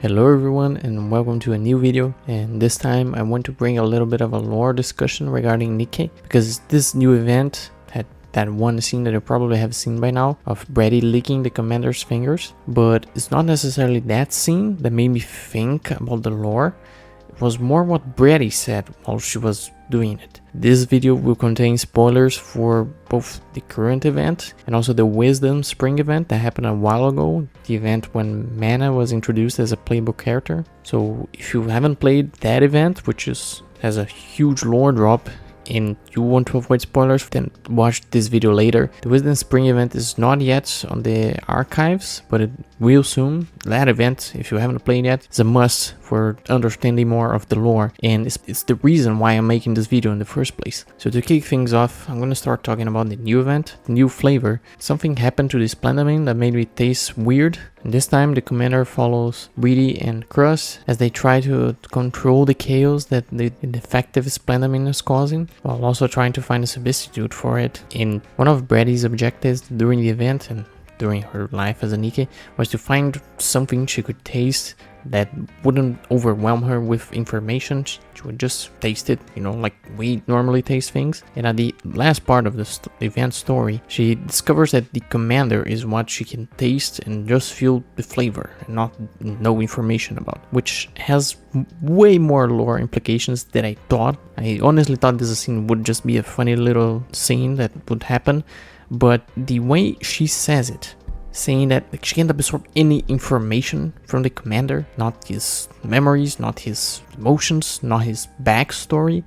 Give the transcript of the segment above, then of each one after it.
Hello everyone and welcome to a new video, and this time I want to bring a little bit of a lore discussion regarding Nikke, because this new event had that one scene that you probably have seen by now of Bready licking the commander's fingers, but it's not necessarily that scene that made me think about the lore. It was more what Bready said while she was doing it. This video will contain spoilers for both the current event and also the Wisdom Spring event that happened a while ago, the event when Mana was introduced as a playable character. So if you haven't played that event, which has a huge lore drop, and you want to avoid spoilers, then watch this video later. The Wisdom Spring event is not yet on the archives, but it will soon. That event, if you haven't played yet, is a must for understanding more of the lore, and it's the reason why I'm making this video in the first place. So to kick things off, I'm gonna start talking about the new event, the new flavor. Something happened to this Splendamin that made me taste weird, and this time the commander follows Bready and Cross as they try to control the chaos that the defective Splendamin is causing, while also trying to find a substitute for it. And one of Bready's objectives during the event and during her life as a Nikke was to find something she could taste that wouldn't overwhelm her with information. She would just taste it, you know, like we normally taste things. And at the last part of the event story, she discovers that the commander is what she can taste and just feel the flavor and not no information about, which has way more lore implications than I thought. I honestly thought this scene would just be a funny little scene that would happen, but the way she says it, saying that she can't absorb any information from the commander, not his memories, not his emotions, not his backstory,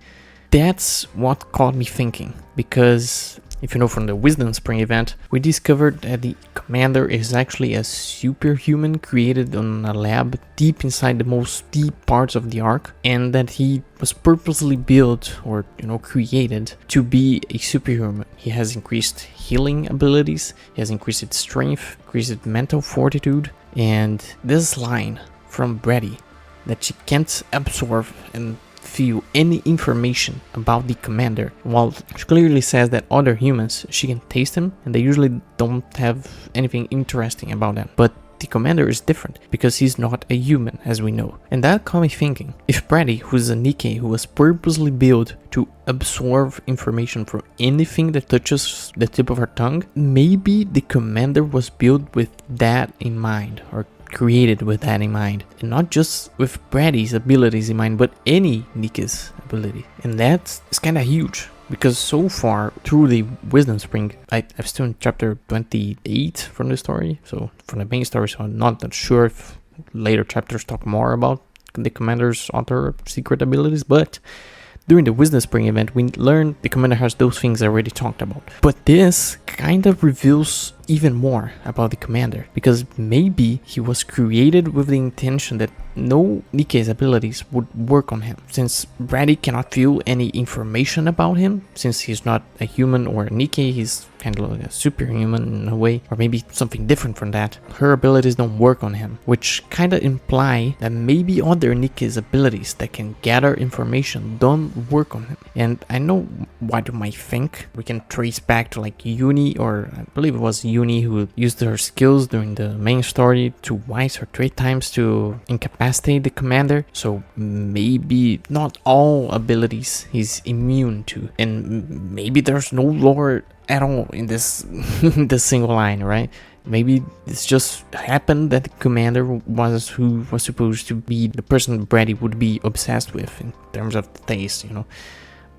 that's what caught me thinking. Because if you know from the Wisdom Spring event, we discovered that the commander is actually a superhuman created on a lab deep inside the most deep parts of the Ark, and that he was purposely built or created to be a superhuman. He has increased healing abilities, he has increased its strength, increased its mental fortitude, and this line from Bready that she can't absorb and feel any information about the commander, while she clearly says that other humans, she can taste them and they usually don't have anything interesting about them. But the commander is different because he's not a human, as we know. And that got me thinking, if Bready, who's a Nikke who was purposely built to absorb information from anything that touches the tip of her tongue, maybe the commander was built with that in mind, or created with that in mind, and not just with Bready's abilities in mind, but any Nikke's ability. And that's kind of huge, because so far through the Wisdom Spring, I'm still in chapter 28 from the story, so from the main story, so I'm not that sure if later chapters talk more about the commander's other secret abilities, but during the Wisdom Spring event, we learned the commander has those things I already talked about. But this kind of reveals even more about the commander, because maybe he was created with the intention that no Nikke's abilities would work on him. Since Bready cannot feel any information about him, since he's not a human or a Nikke, he's kind of like a superhuman in a way, or maybe something different from that, her abilities don't work on him, which kind of imply that maybe other Nikke's abilities that can gather information don't work on him. And I know what you might think. We can trace back to like Uni, or I believe it was Uni who used her skills during the main story twice or 3 times to incapacitate the commander. So maybe not all abilities he's immune to, and maybe there's no lore at all in this this single line, right? Maybe it's just happened that the commander was who was supposed to be the person Bready would be obsessed with in terms of the taste,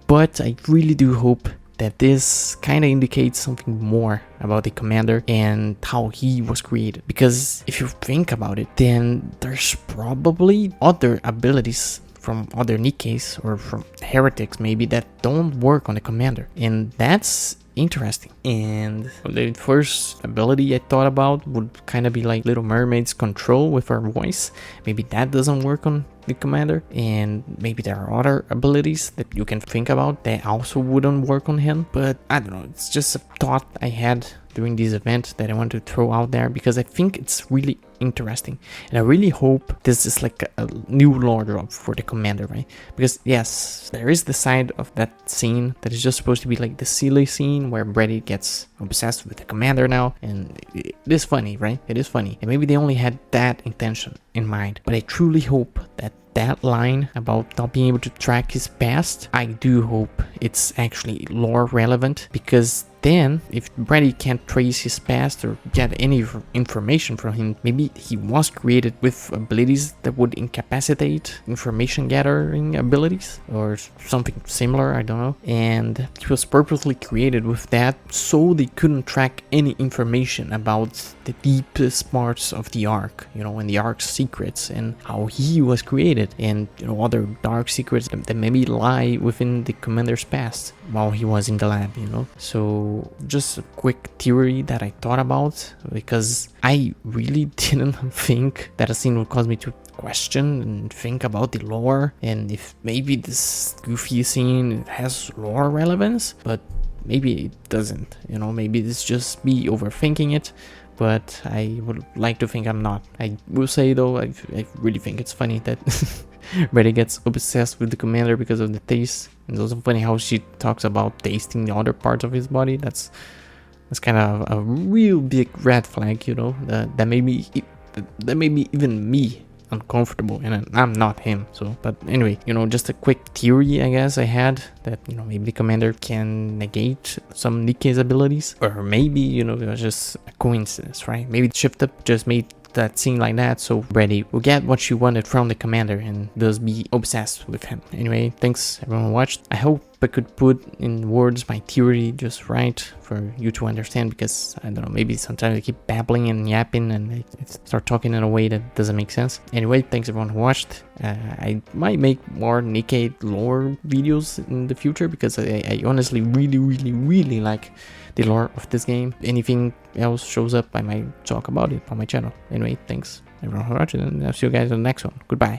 But I really do hope that this kind of indicates something more about the commander and how he was created. Because if you think about it, then there's probably other abilities from other Nikkes or from heretics maybe that don't work on the commander, and that's interesting. And the first ability I thought about would kind of be like Little Mermaid's control with her voice. Maybe that doesn't work on the commander, and maybe there are other abilities that you can think about that also wouldn't work on him. But I don't know, it's just a thought I had during this event that I want to throw out there, because I think it's really interesting, and I really hope this is like a new lore drop for the commander, right? Because yes, there is the side of that scene that is just supposed to be like the silly scene where Bready gets obsessed with the commander now, and it is funny, right? It is funny, and maybe they only had that intention in mind, but I truly hope that that line about not being able to track his past, I do hope it's actually lore relevant, because then if Bready can't trace his past or get any information from him, maybe he was created with abilities that would incapacitate information gathering abilities or something similar, I don't know, and he was purposely created with that so they couldn't track any information about the deepest parts of the Ark, you know, and the Ark's secrets and how he was created, and you know, other dark secrets that maybe lie within the commander's past while he was in the lab, you know. So just a quick theory that I thought about, because I really didn't think that a scene would cause me to question and think about the lore, and if maybe this goofy scene has lore relevance, but maybe it doesn't, you know, maybe it's just me overthinking it, but I would like to think I'm not. I will say though, I really think it's funny that Bready gets obsessed with the commander because of the taste. And it's also funny how she talks about tasting the other parts of his body. That's kind of a real big red flag, you know. That made me even me uncomfortable, and I'm not him. So, but anyway, you know, just a quick theory I guess I had, that you know, maybe the commander can negate some Nikke's abilities, or maybe, you know, it was just a coincidence, right? Maybe the shift up just made that scene like that, so Bready will get what she wanted from the commander and thus be obsessed with him. Anyway, thanks everyone who watched. I hope I could put in words my theory just right for you to understand, because I don't know, maybe sometimes I keep babbling and yapping and I start talking in a way that doesn't make sense. Anyway, thanks everyone who watched. I might make more Nikke lore videos in the future, because I honestly really like the lore of this game. Anything else shows up, I might talk about it on my channel. Anyway, thanks everyone who watched, and I'll see you guys in the next one. Goodbye.